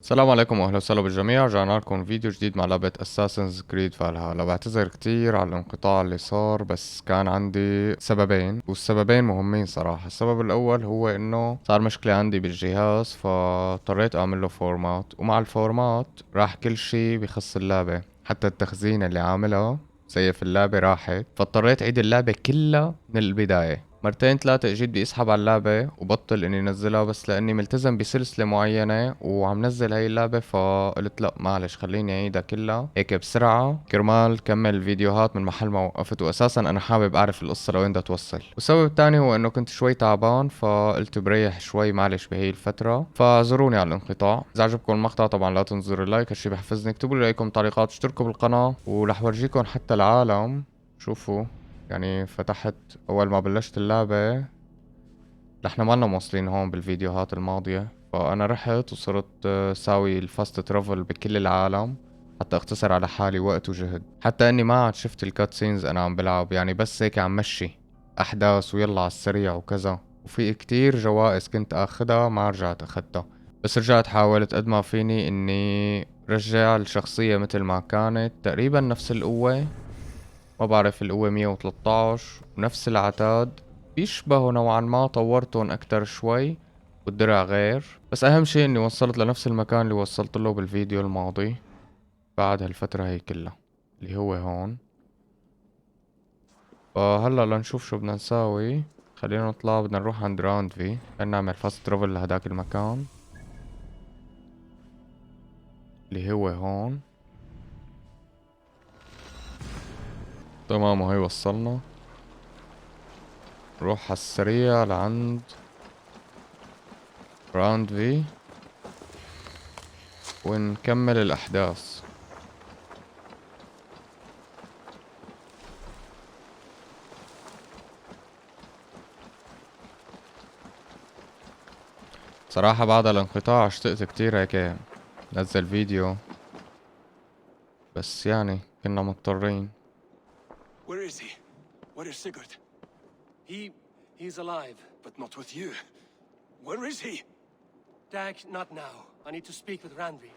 السلام عليكم واهلا وسهلا بالجميع. رجعنا لكم فيديو جديد مع لعبة اساسنز كريد فالهالا. بعتذر كتير على الانقطاع اللي صار، بس كان عندي سببين والسببين مهمين صراحة. السبب الاول هو انه صار مشكلة عندي بالجهاز، فاضطريت اعمل له فورمات، ومع الفورمات راح كل شي بخص اللعبة، حتى التخزين اللي عاملها زي في اللعبة راحت، فاضطريت اعيد اللعبة كلها من البداية. مرتين ثلاثة اجيت بدي اسحب على اللعبة وبطل اني انزلها، بس لاني ملتزم بسلسلة معينة وعم نزل هاي اللعبة، فقلت لا معلش خليني اعيدها كلها هيك بسرعة كرمال كمل الفيديوهات من محل ما وقفت. واساسا انا حابب اعرف القصة لوين بدها توصل. والسبب الثاني هو انه كنت شوي تعبان، فقلت بريح شوي معلش بهي الفترة، فزوروني على الانقطاع. اذا عجبكم المقطع طبعا لا تنسوا اللايك، هالشي بحفزني. اكتبوا لي رايكم تعليقات، اشتركوا بالقناة، ورح ورجيكم حتى العالم. شوفوا يعني فتحت اول ما بلشت اللعبة. احنا ما لنا موصلين هون بالفيديوهات الماضية، فانا رحت وصرت ساوي الفاست ترافل بكل العالم حتى اختصر على حالي وقت وجهد. حتى اني ما عاد شفت الكات سينز انا عم بلعب، يعني بس هيك عم مشي احداث ويلا على السريع وكذا. وفي كتير جوائز كنت اخدها ما رجعت اخدتها، بس رجعت حاولت قد ما فيني اني رجع الشخصية مثل ما كانت، تقريبا نفس القوة. ما بعرف، القوة 113 ونفس العتاد، بيشبهوا نوعا ما، طورتهم اكتر شوي والدرع غير. بس اهم شي اني وصلت لنفس المكان اللي وصلت له بالفيديو الماضي بعد هالفترة هي كلها، اللي هو هون. فهلا لنشوف شو بدنا نساوي. خلينا نطلع، بدنا نروح عند راوند في، خلينا نعمل فاست ترافل لهداك المكان اللي هو هون. تمام وهي وصلنا. نروح على السريع لعند راوند في ونكمل الأحداث. صراحة بعد الانقطاع اشتقت كتير هيك نزل فيديو، بس يعني كنا مضطرين. Where is he? Where is Sigurd? He's alive. But not with you. Where is he? Dag, not now. I need to speak with Randvi.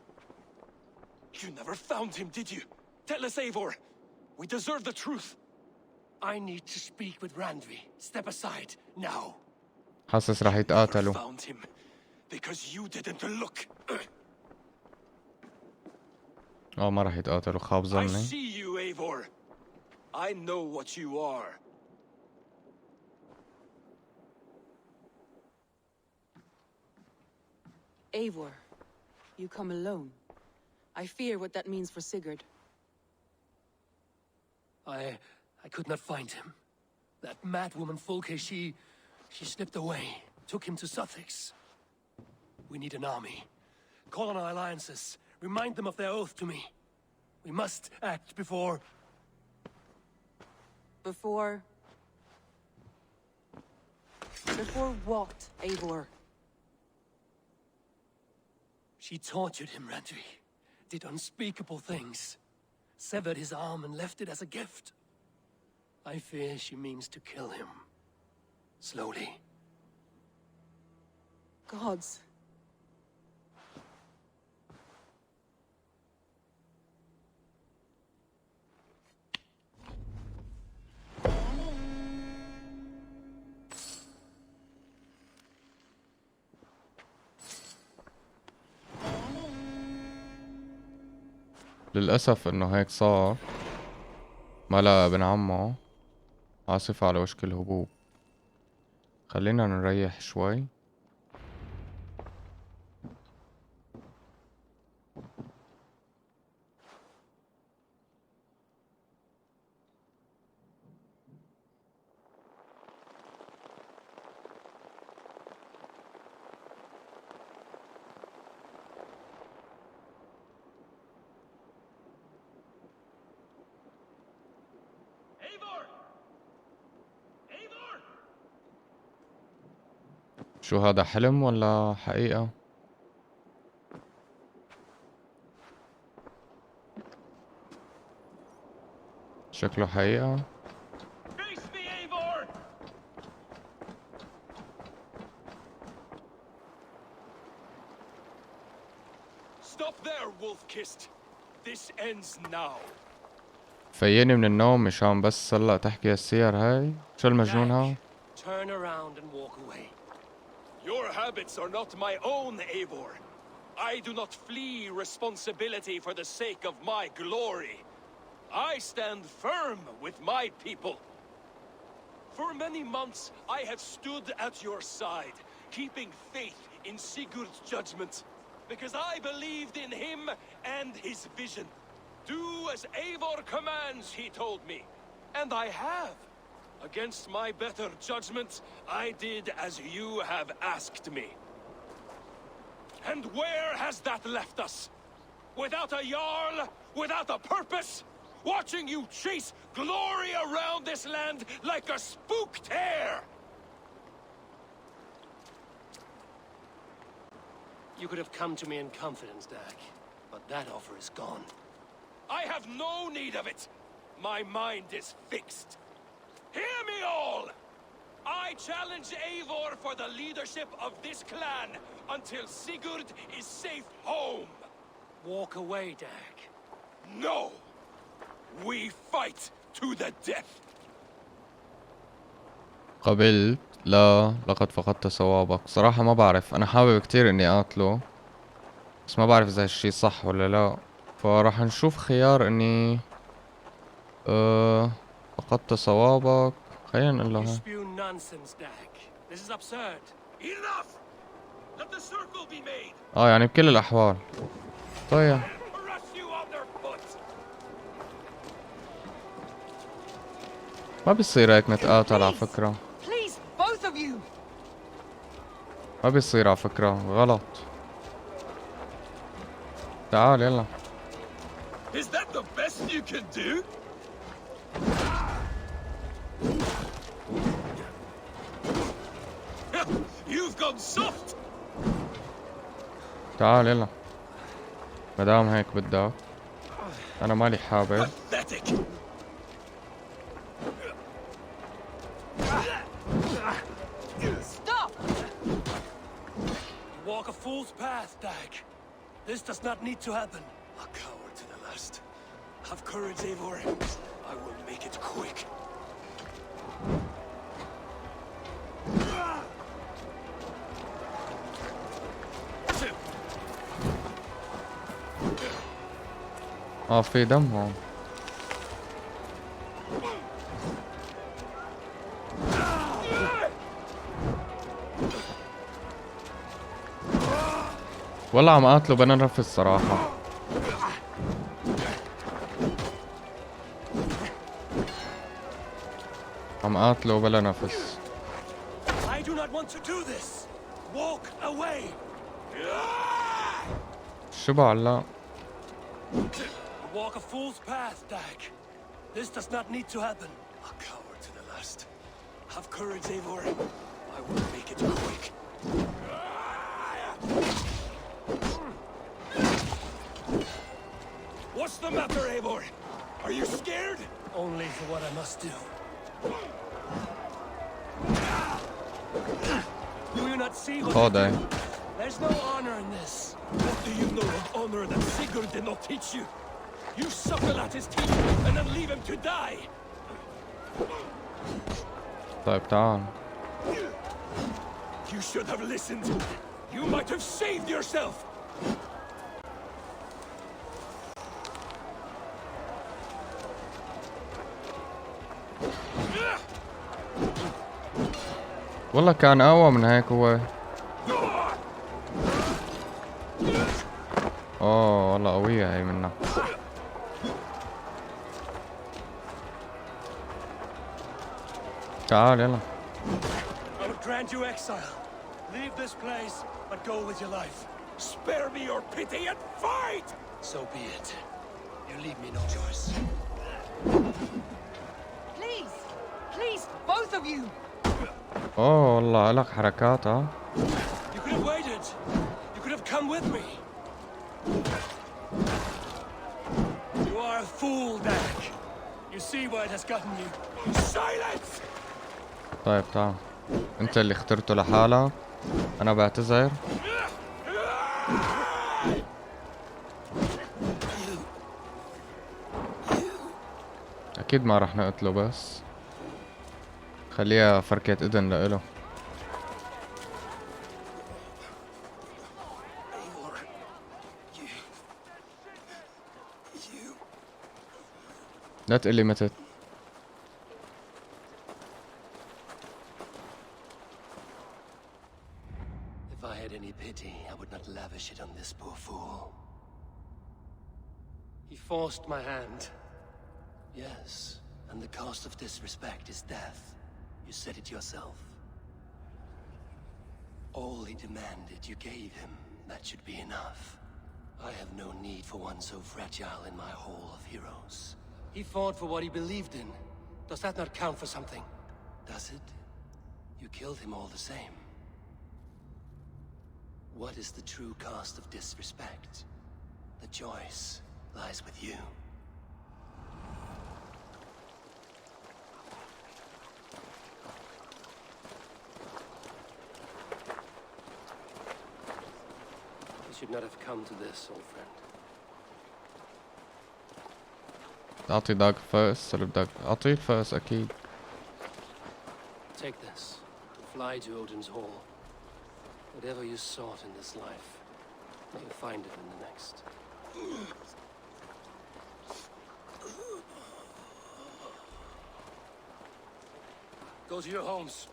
You never found him, did you? Tell us, Eivor. We deserve the truth. I need to speak with Randvi. Step aside, now. حاسس راح You never يتقاتلوا. found him because you didn't look. ما راح يتقاتلوا، خاب I ظني. see you, Eivor. I know what you are. Eivor, you come alone. I fear what that means for Sigurd. I could not find him. That mad woman Folke, she slipped away. Took him to Sussex. We need an army. Call on our alliances. Remind them of their oath to me. We must act before... Before what, Eivor? She tortured him, Randvi. Did unspeakable things. Severed his arm and left it as a gift. I fear she means to kill him. Slowly. Gods. للأسف انه هيك صار. ما لقى ابن عمه، عاصفة على وشك الهبوب. خلينا نريح شوي. Eivor! Eivor! شو هذا، حلم ولا حقيقة؟ شكله حقيقة. Face me, Eivor! Stop there, wolf-kissed. This ends now. فيني من النوم مشان بس هلا تحكي هالسير هاي؟ شو المجنون هاو؟ Turn around and walk away. Your habits are not my own, Eivor. I do not flee responsibility for the sake of my glory. I stand firm with my people. For many months, I have stood at your side, keeping faith in Sigurd's judgment, because I believed in him and his vision. Do as Eivor commands, he told me, and I have. Against my better judgment, I did as you have asked me. And where has that left us? Without a Jarl, without a purpose? Watching you chase glory around this land like a spooked hare! You could have come to me in confidence, Dak, but that offer is gone. I have no need of it. My mind is fixed. Hear me all! I challenge Eivor for the leadership of this clan until Sigurd is safe home. Walk away, Dak. No! We fight to the death! قبلت. لا، لقد فقدت صوابك. صراحة ما بعرف، أنا حابب كتير إني أقتله، بس ما بعرف إذا هالشي صح ولا لا. فراح نشوف خيار إني فقدت صوابك. خلينا نقول له You هاي. spew nonsense, Dak. This is absurd. Enough! Let the circle be made! يعني بكل الأحوال. طيب. Crush you underfoot! ما بيصير هيك نتقاتل على فكرة. Please, both of you! ما بيصير على فكرة، غلط. تعال يلا. Is that the best you can do? You've gone soft! تعال يلا. مدام هيك بدك. أنا مالي حابب. Pathetic! Stop! You walk a fool's path, Dak. This does not need to happen. A coward to the last. Have courage, Eivor. I will make it quick. في دم هون. والله عم قاتله بلا نفس صراحة. عم قاتله بلا نفس. I do not want to do this. Walk away. شو بعلق؟ You walk a fool's path, Dak. This does not need to happen. A coward to the last. Have courage, Eivor. I will make it quick. What's the matter, Eivor? Are you scared? Only for what I must do. Do you not see what خد I هاي. do? There's no honor in this. What do you know of honor that Sigurd did not teach you? You suckle at his teeth and then leave him to die! طيب تعال. You should have listened. You might have saved yourself! والله كان أقوى من هيك هو. والله قوية هي منها. تعال يلا. I will grant you exile. Leave this place, but go with your life. Spare me your pity and fight! So be it. You leave me no choice. Please! Please, both of you! والله لك حركات You could have waited. You could have come with me. You are a fool, Dak. You see where it has gotten you. Silence! طيب تعال. انت اللي اخترته لحالك. انا بعتذر. اكيد ما رح نقتله، بس خليها فركة اذن لإله. لا تقلي متت. If I had any pity, I would not lavish it on this poor fool. He forced my hand. Yes, and the cost of disrespect is death. You said it yourself. All he demanded, you gave him. That should be enough. I have no need for one so fragile in my hall of heroes. He fought for what he believed in. Does that not count for something? Does it? You killed him all the same. What is the true cost of disrespect? The choice lies with you. You should not have come to this, old friend. تعطي داك فاس ولا بدك؟ اعطيه الفاس اكيد. Take this. Fly to Odin's Hall. Whatever you sought in this life, may you find it in the next. Go to your homes.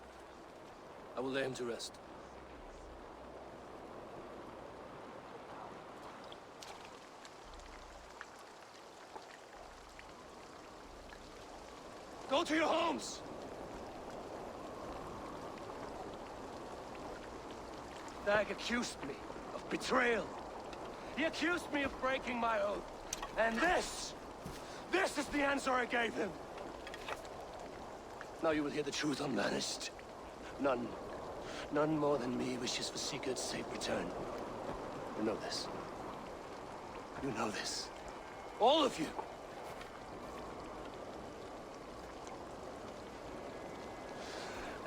I will lay him to rest. Go to your homes! Dag accused me of betrayal. He accused me of breaking my oath. And this is the answer I gave him. Now you will hear the truth unbanished. None more than me wishes for Sigurd's safe return. You know this. You know this. All of you.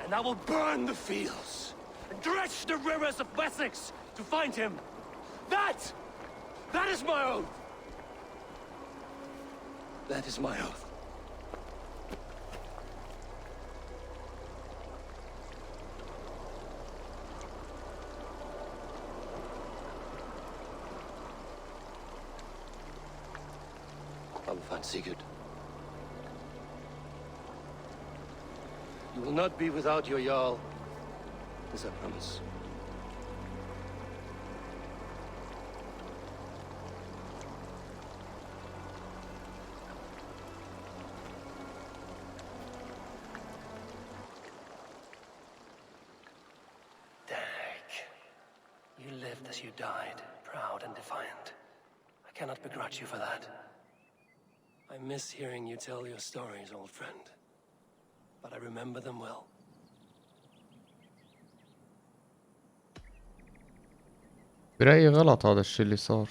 And I will burn the fields and dredge the rivers of Wessex to find him. That is my oath. That is my oath. I will find Sigurd. You will not be without your Jarl, as I promise. Dag, you lived as you died, proud and defiant. I cannot begrudge you for that. I miss hearing you tell your stories, old friend. But I remember them well. برأيي غلط هذا الشي اللي صار.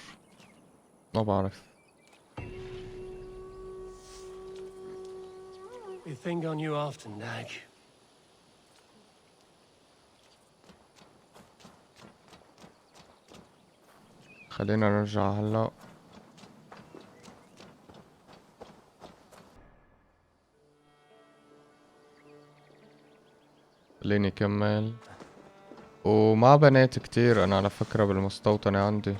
ما بعرف. We think on you often, Dag. خلينا نرجع هلا. خليني كمل. وما بنيت كتير انا على فكرة بالمستوطنة عندي.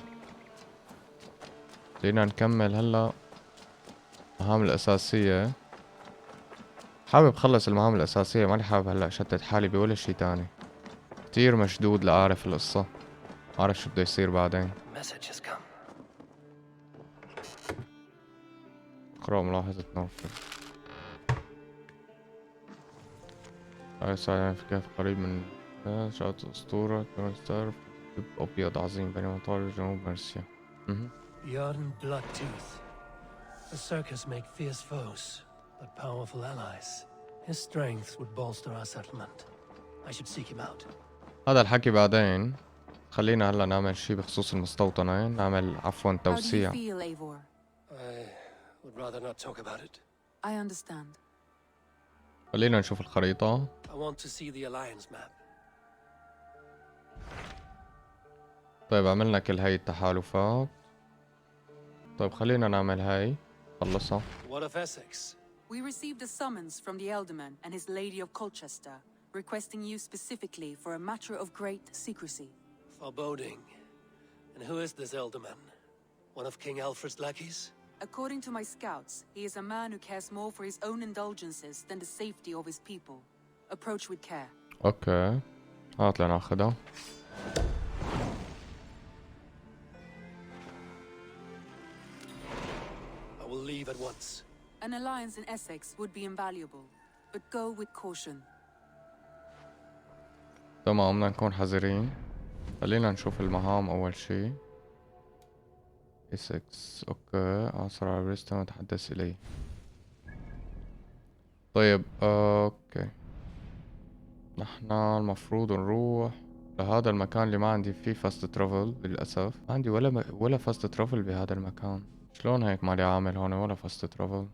خلينا نكمل هلا المهام الأساسية. حابب خلص المهام الأساسية، ماني حابب هلا شتت حالي بولا شي تاني. كتير مشدود لأعرف القصة، أعرف شو بده يصير بعدين. اقرأ ملاحظة نوفل. هاي صار في كهف قريب من شاطئ أسطورة، كان تعرف دب أبيض عظيم بين مطار جنوب مرسيا. Beyond Bloodtooth, the circus make fierce foes, but powerful allies. His strength would bolster our settlement. I should seek him out. هذا الحكي بعدين. خلينا هلا نعمل شي بخصوص المستوطنة، نعمل عفوا توسيع. How do you feel, Eivor? I would rather not talk about it. I understand. خلينا نشوف الخريطة. I want to see the Alliance map. طيب عملنا كل هاي التحالفات. طيب خلينا نعمل هاي. خلصها. What of Essex? We received a summons from the Alderman and his Lady of Colchester, requesting you specifically for a matter of great secrecy. Foreboding. And who is this Elderman? One of King Alfred's lackeys? According to my scouts, he is a man who cares more for his own indulgences than the safety of his people. Approach with care. اوكي هات لناخدها. I will leave at once. An alliance in Essex would be invaluable, but go with caution. تمام بدنا نكون حذرين. خلينا نشوف المهام أول شي. اسكس اوكي عصر على بريستون وتحدث إليه. طيب اوكي نحن المفروض نروح لهذا المكان اللي ما عندي فيه فاست ترافل للأسف. ما عندي ولا فاست ترافل بهذا المكان. شلون هيك مالي عامل هون ولا فاست ترافل؟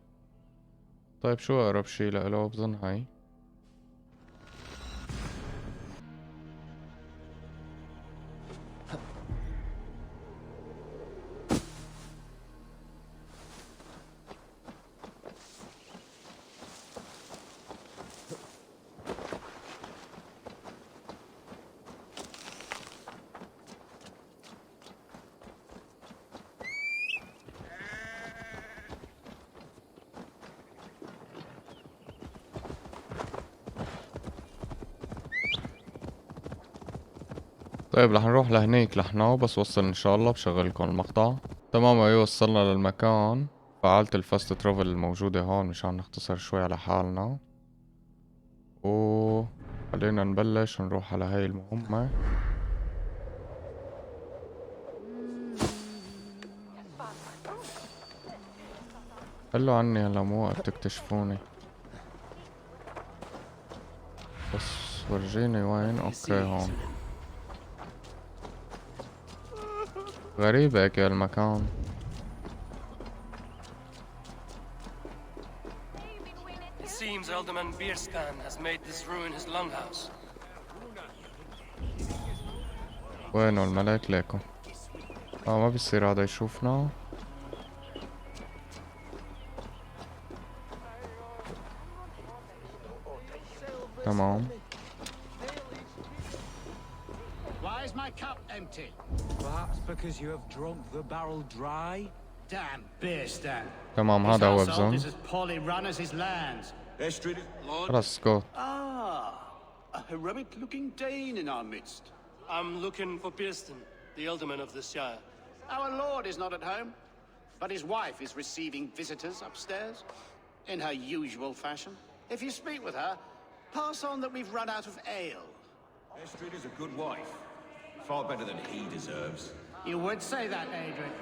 طيب شو أقرب شي لإله؟ بظن هاي. طيب رح نروح لهنيك لحنا بس وصل ان شاء الله بشغلكم المقطع. تمام ايوه وصلنا للمكان. فعلت الفاست ترافل الموجودة هون مشان نختصر شوي على حالنا. خلينا نبلش نروح على هاي المهمة. خلوا عني هلا مو وقت تكتشفوني. بس ورجيني وين. اوكي هون. غريب هيك المكان. It seems Alderman Bierstan has made this ruin his longhouse. وينو الملك ليكو؟ ما بيصير هذا يشوفنا. تمام. Why is my cup empty? Perhaps because you have drunk the barrel dry? Damn Bierstan. تمام هذا هو His household بظن. is as poorly run as his lands. خلاص اسكت. A heroic-looking Dane in our midst. I'm looking for Bierstan, the Alderman of the Shire. Our lord is not at home, but his wife is receiving visitors upstairs, in her usual fashion. If you speak with her, pass on that we've run out of ale. Estrid is a good wife. Far better than he deserves. You would say that, Adrian.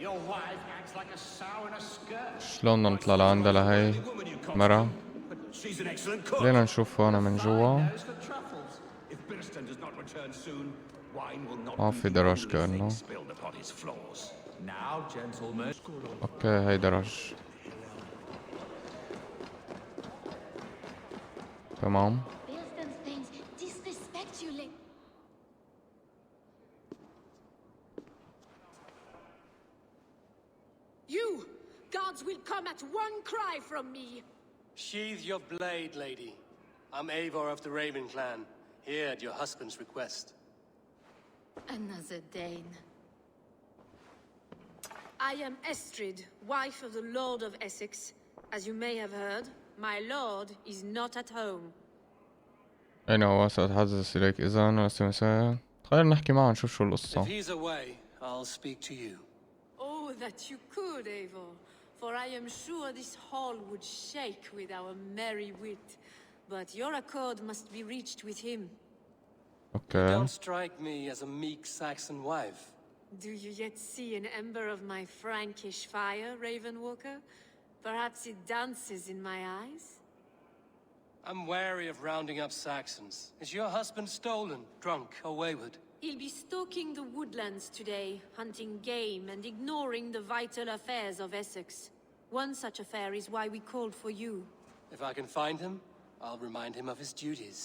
Your wife acts like a sow in a skirt. شلون بدنا نطلع لعندها لهي مرة؟ She's an excellent cook. خلينا نشوف هون من جوا. Nose for truffles. If Bierstan does not return soon, wine will not ما be في the درج only كأنه. thing spilled upon his floors. Now, gentlemen. اوكي هاي درج. تمام. Bierston's things disrespect you, You! Guards will come at one cry from me! Sheathe your blade, lady. I'm Eivor of the Raven clan, here at your husband's request. Another Dane. I am Estrid, wife of the Lord of Essex. As you may have heard, my lord is not at home. أين هو؟ سأتحدث إليك إذا استمساء. خلينا نحكي معه نشوف شو If القصة. he's away, I'll speak to you. Oh, that you could, Eivor. For I am sure this hall would shake with our merry wit. But your accord must be reached with him. اوكي. Don't strike me as a meek Saxon wife. Do you yet see an ember of my Frankish fire, Ravenwalker? Perhaps it dances in my eyes? I'm wary of rounding up Saxons. Is your husband stolen, drunk, or wayward? He'll be stalking the woodlands today, hunting game and ignoring the vital affairs of Essex. One such affair is why we called for you. If I can find him, I'll remind him of his duties.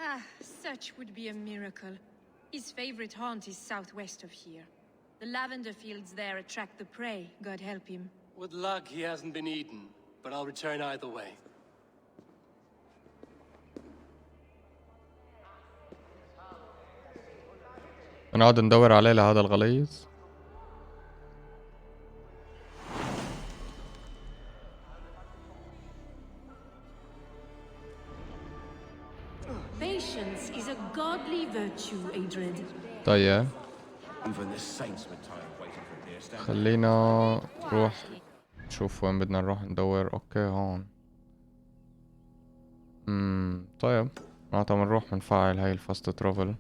Ah, such would be a miracle. His favorite haunt is southwest of here. The lavender fields there attract the prey, God help him. With luck, he hasn't been eaten. but I'll return either way. نقعد ندور عليه لهذا الغليظ. Patience is a godly virtue, Adred. طيب Even the saints were tired waiting for dear stand. خلينا نروح نشوف وين بدنا نروح ندور. اوكي هون. طيب معناتها بنروح بنفعل هاي الفاست ترافل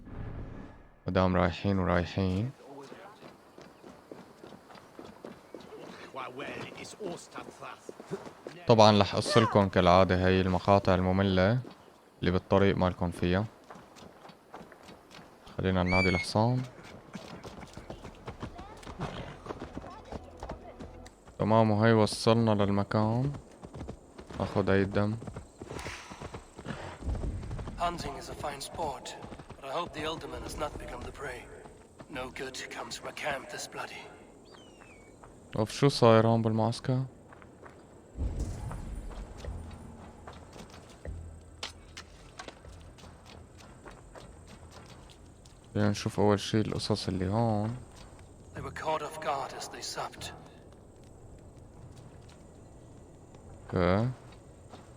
مدام رايحين ورايحين. طبعا رح اقصلكن كالعادة هاي المقاطع المملة اللي بالطريق مالكن فيها. خلينا ننادي الحصان. تمام وهي وصلنا للمكان. ناخد هاي الدم. Hunting is a fine sport, but I hope the alderman has not become the prey. No good comes from a camp this bloody. طب شو صاير هون بالمعسكر؟ خلينا نشوف أول شي القصص اللي هون. They were caught off guard as they supped. اوكي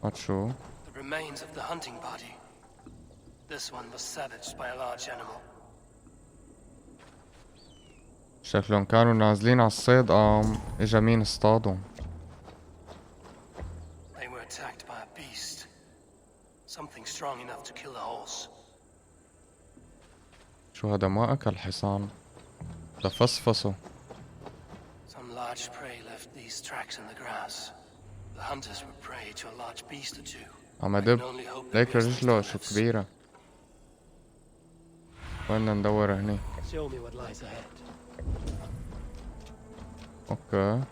هاد شو؟ The remains of the hunting party. This one was savaged by a large animal. شكلهم كانوا نازلين على الصيد اجا مين اصطادهم. They were attacked by a beast. Something strong enough to kill a horse. شو هذا ما أكل حصان ده فصفصه. Some large prey left these tracks in the grass. The hunters were prey to a large beast or two. عم دب ليك رجله شو كبيرة. وين بدنا ندور هني؟ Show me what lies ahead. اوكي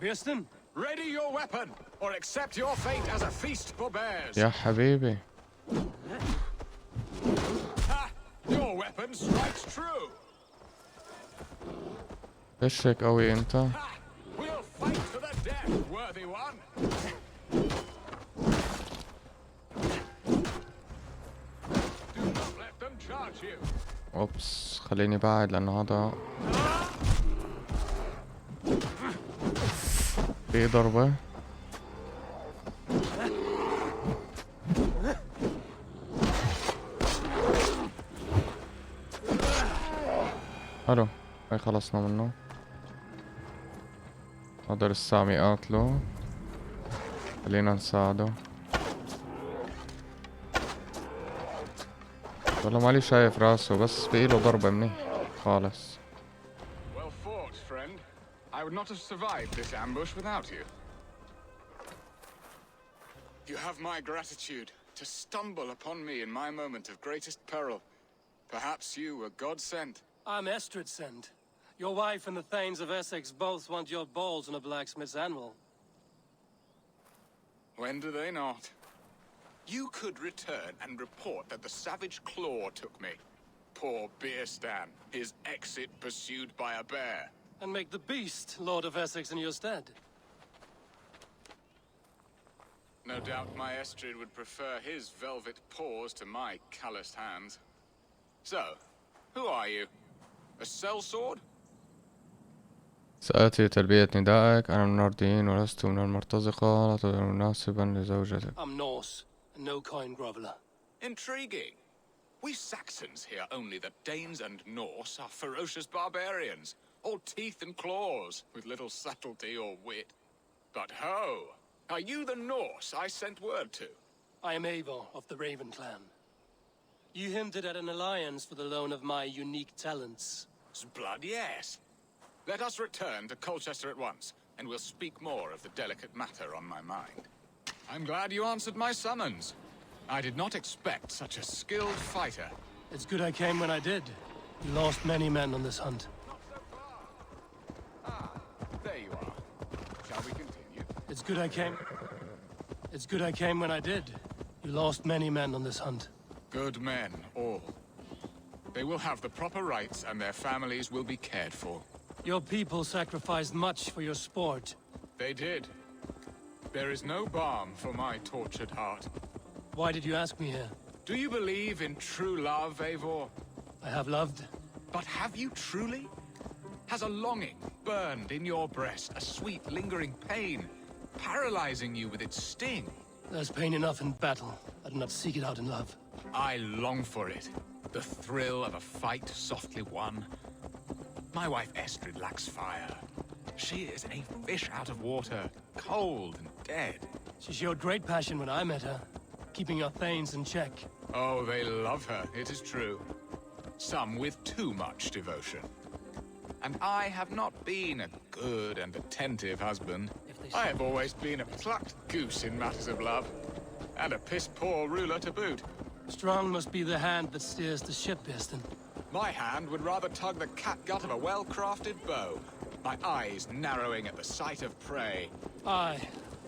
Bearston, Ready your weapon, or accept your fate as a feast for bears. يا حبيبي. Ha! Your weapon strikes true. ليش هيك قوي انت؟ Ha! We'll fight to the death, worthy one. Do not let them charge you. اوبس خليني بعد لانه هذا في ضربة. حلو هاي خلصنا منه. هذا لسه يقاتله. خلينا نساعده. والله مالي شايف راسه بس في له ضربة منيح خالص. Well fought, friend. I would not have survived this ambush without you. You have my gratitude to stumble upon me in my moment of greatest peril. Perhaps you were God sent. I'm Estrid sent. Your wife and the Thanes of Essex both want your balls on a blacksmith's anvil. When do they not? You could return and report that the savage claw took me. Poor Beerstan, his exit pursued by a bear. And make the beast Lord of Essex in your stead. No doubt my Estrid would prefer his velvet paws to my calloused hands. So, who are you? A sellsword? سآتي تلبية ندائك. أنا من النارديين ولست من المرتزقة. لا تظهر مناسبا لزوجتك. I'm Norse, and no coin groveler. Intriguing. We Saxons hear only that Danes and Norse are ferocious barbarians, all teeth and claws, with little subtlety or wit. But ho! Are you the Norse I sent word to? I am Eivor of the Raven clan. You hinted at an alliance for the loan of my unique talents. Blood, yes. Let us return to Colchester at once, and we'll speak more of the delicate matter on my mind. I'm glad you answered my summons. I did not expect such a skilled fighter. It's good I came when I did. You lost many men on this hunt. Not so far. Ah, there you are. Shall we continue? It's good I came when I did. You lost many men on this hunt. Good men, all. They will have the proper rights and their families will be cared for. Your people sacrificed much for your sport. They did. There is no balm for my tortured heart. Why did you ask me here? Do you believe in true love, Eivor? I have loved. But have you truly? Has a longing burned in your breast, a sweet, lingering pain, paralyzing you with its sting? There's pain enough in battle. I do not seek it out in love. I long for it. The thrill of a fight softly won. My wife Estrid lacks fire. She is a fish out of water, cold and dead. She showed great passion when I met her, keeping your thanes in check. Oh, they love her, it is true. Some with too much devotion. And I have not been a good and attentive husband. I have always been a plucked goose in matters of love. And a piss-poor ruler to boot. Strong must be the hand that steers the ship, Biston. My hand would rather tug the catgut of a well-crafted bow. My eyes narrowing at the sight of prey. Aye,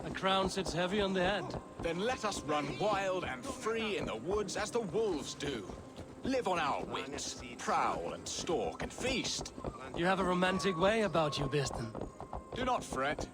a crown sits heavy on the head. Then let us run wild and free in the woods as the wolves do. Live on our wits, prowl and stalk and feast. You have a romantic way about you, Biston. Do not fret.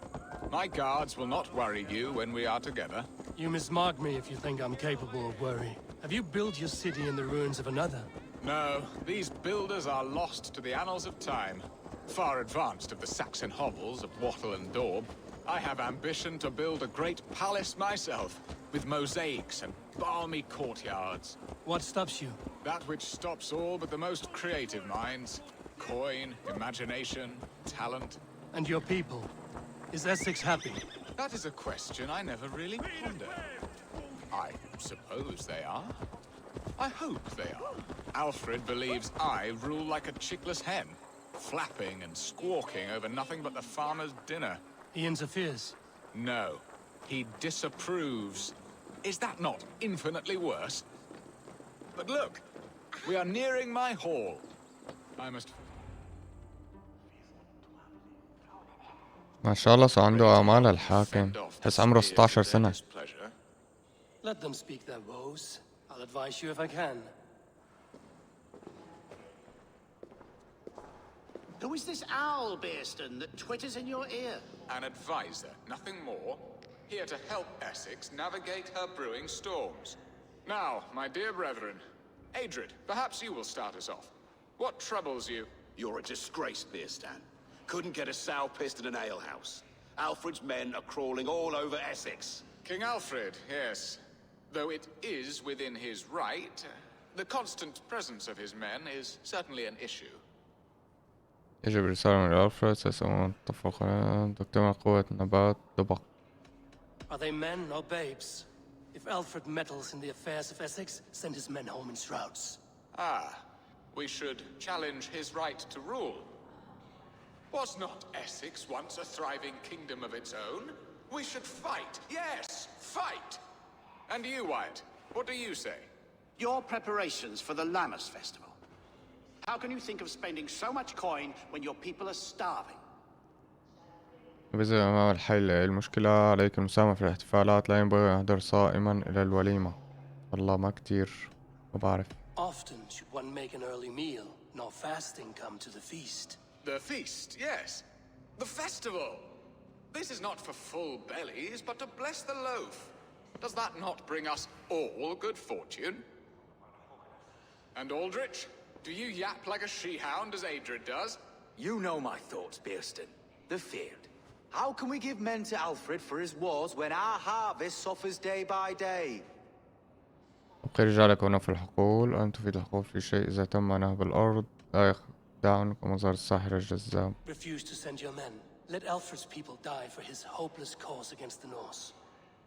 My guards will not worry you when we are together. You mismark me if you think I'm capable of worry. Have you built your city in the ruins of another? No, these builders are lost to the annals of time. Far advanced of the Saxon hovels of Wattle and Daub. I have ambition to build a great palace myself, with mosaics and balmy courtyards. What stops you? That which stops all but the most creative minds. Coin, imagination, talent. And your people? Is Essex happy? That is a question I never really ponder. I suppose they are. I hope they are. Alfred believes I rule like a chickless hen, flapping and squawking over nothing but the farmer's dinner. He interferes? No. He disapproves. Is that not infinitely worse? But look, we are nearing my hall. I must... ما شاء الله صار عنده آمال الحاكم. بس عمره 16 سنة. Let them speak their woes. I'll advise you if I can. Who is this owl, Bearston, that twitters in your ear? An advisor, nothing more. Here to help Essex navigate her brewing storms. Now, my dear brethren, Adrid, perhaps you will start us off. What troubles you? You're a disgrace, Bearstan. Couldn't get a sow pissed in an alehouse. Alfred's men are crawling all over Essex. King Alfred, yes. Though it is within his right, the constant presence of his men is certainly an issue. يجب رسالة من ألفريد سيسمون اتفاقا تكتمل قوة نبات دبق. Are they men or babes? If Alfred meddles in the affairs of Essex, send his men home in shrouds. Ah, we should challenge his right to rule. Was not Essex once a thriving kingdom of its own? We should fight, yes, fight! And you, Wyatt, what do you say? Your preparations for the Lammas festival. How can you think of spending so much coin when your people are starving? بإذن أمام الحل المشكلة عليك المساهمة في الاحتفالات لا ينبغي أن أحضر صائما إلى الوليمة. والله ما كتير ما بعرف. Often should one make an early meal, nor fasting come to the feast. The feast, yes. The festival. This is not for full bellies, but to bless the loaf. Does that not bring us all good fortune? And Aldrich, do you yap like a she-hound as Adrid does? You know my thoughts, Bearston. The field. How can we give men to Alfred for his wars when our harvest suffers day by day? أبقي رجالك هنا في الحقول أن تفيد الحقول في شيء إذا تم نهب الأرض لا يخدعن كمظهر الساحر الجذاب. Refuse to send your men. Let Alfred's people die for his hopeless cause against the Norse.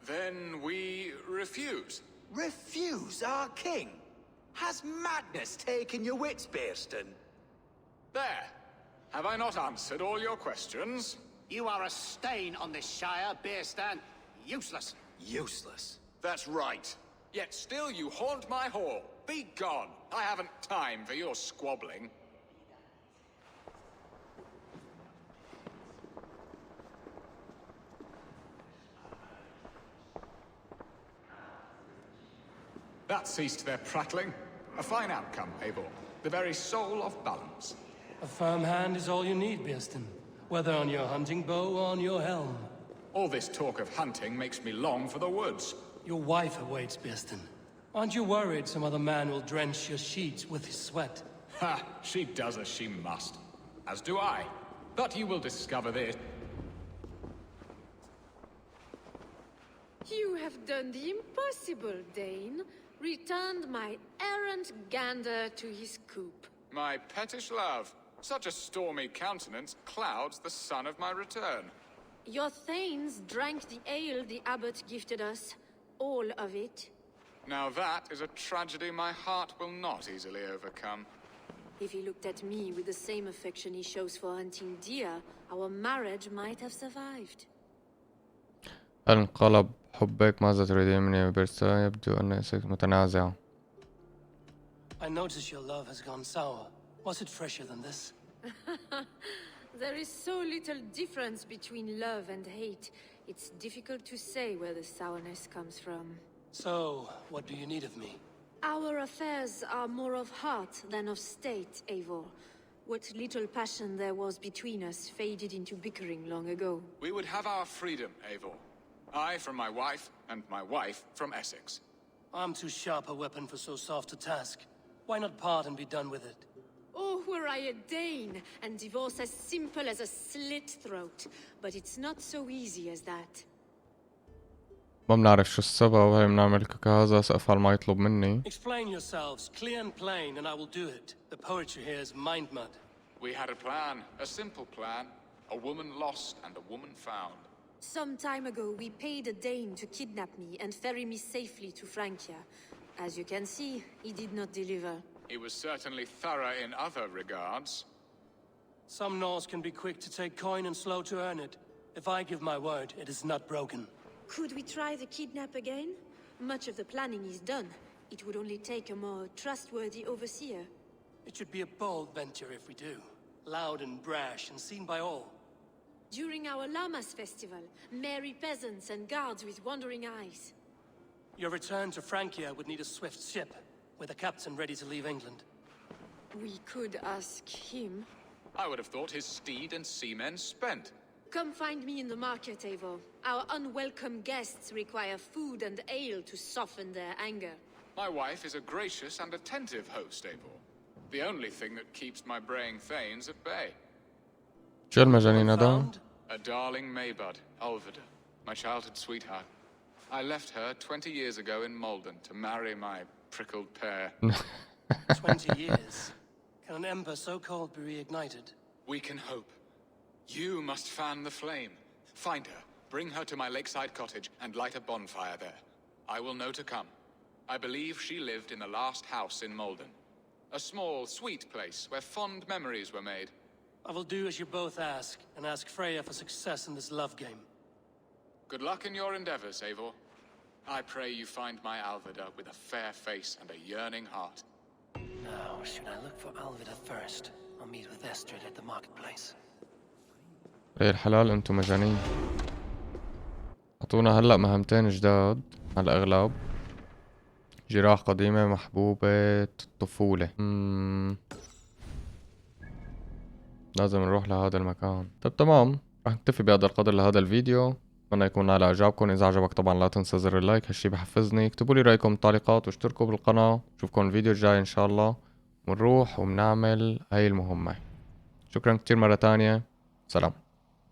Then we refuse. Refuse our king? Has madness taken your wits, Bearston? There. Have I not answered all your questions? You are a stain on this shire, Bearstan. Useless. Useless? That's right. Yet still you haunt my hall. Be gone. I haven't time for your squabbling. That ceased their prattling. A fine outcome, Eivor. The very soul of balance. A firm hand is all you need, Bearston. Whether on your hunting bow or on your helm. All this talk of hunting makes me long for the woods. Your wife awaits, Bearston. Aren't you worried some other man will drench your sheets with his sweat? Ha! She does as she must. As do I. But you will discover this. You have done the impossible, Dane. Returned my errant gander to his coop. My pettish love. Such a stormy countenance clouds the sun of my return. Your thanes drank the ale the abbot gifted us. All of it. Now that is a tragedy my heart will not easily overcome. If he looked at me with the same affection he shows for hunting deer, our marriage might have survived. انقلب حبك. ماذا تريدين مني بيرسا؟ يبدو أنك متنازعة. I notice your love has gone sour. Was it fresher than this? There is so little difference between love and hate. It's difficult to say where the sourness comes from. So, what do you need of me? Our affairs are more of heart than of state, Eivor. What little passion there was between us faded into bickering long ago. We would have our freedom, Eivor. I from my wife, and my wife from Essex. I'm too sharp a weapon for so soft a task. Why not part and be done with it? Oh, were I a Dane, and divorce as simple as a slit throat. But it's not so easy as that. ما بنعرف شو السبب. هي بنعمل كذا سأفعل ما يطلب مني. Explain yourselves, clear and plain, and I will do it. The poetry here is mind mud. We had a plan, a simple plan. A woman lost and a woman found. Some time ago, we paid a Dane to kidnap me and ferry me safely to Francia. As you can see, he did not deliver. He was certainly thorough in other regards. Some Norse can be quick to take coin and slow to earn it. If I give my word, it is not broken. Could we try the kidnap again? Much of the planning is done. It would only take a more trustworthy overseer. It should be a bold venture if we do. Loud and brash and seen by all. During our Llamas festival, merry peasants and guards with wandering eyes. Your return to Francia would need a swift ship, with a captain ready to leave England. We could ask him. I would have thought his steed and seamen spent. Come find me in the market, Eivor. Our unwelcome guests require food and ale to soften their anger. My wife is a gracious and attentive host, Eivor. The only thing that keeps my braying thanes at bay. شو المجانين هذا؟ A darling Maybud, Alvida, my childhood sweetheart. I left her 20 years ago in Malden to marry my prickled pear. 20 years? Can an ember so cold be reignited? We can hope. You must fan the flame. Find her, bring her to my lakeside cottage, and light a bonfire there. I will know to come. I believe she lived in the last house in Malden. A small, sweet place where fond memories were made. I will do as you both ask, and ask Freya for success in this love game. Good luck in your endeavors, Eivor. I pray you find my Alvida with a fair face and a yearning heart. Now, should I look for Alvida first, or meet with Estrid at the marketplace? ايه الحلال انتو مجانين. اعطونا هلأ مهمتين جداد على الأغلب. جراح قديمة، محبوبة الطفولة. لازم نروح لهذا المكان. طب تمام، رح نكتفي بهذا القدر لهذا الفيديو. اتمنى يكون على اعجابكم. اذا عجبك طبعا لا تنسى زر اللايك، هالشي بحفزني. اكتبوا لي رايكم بالتعليقات واشتركوا بالقناة. نشوفكم الفيديو الجاي ان شاء الله، ونروح وبنعمل هاي المهمة. شكرا كتير مرة تانية. سلام.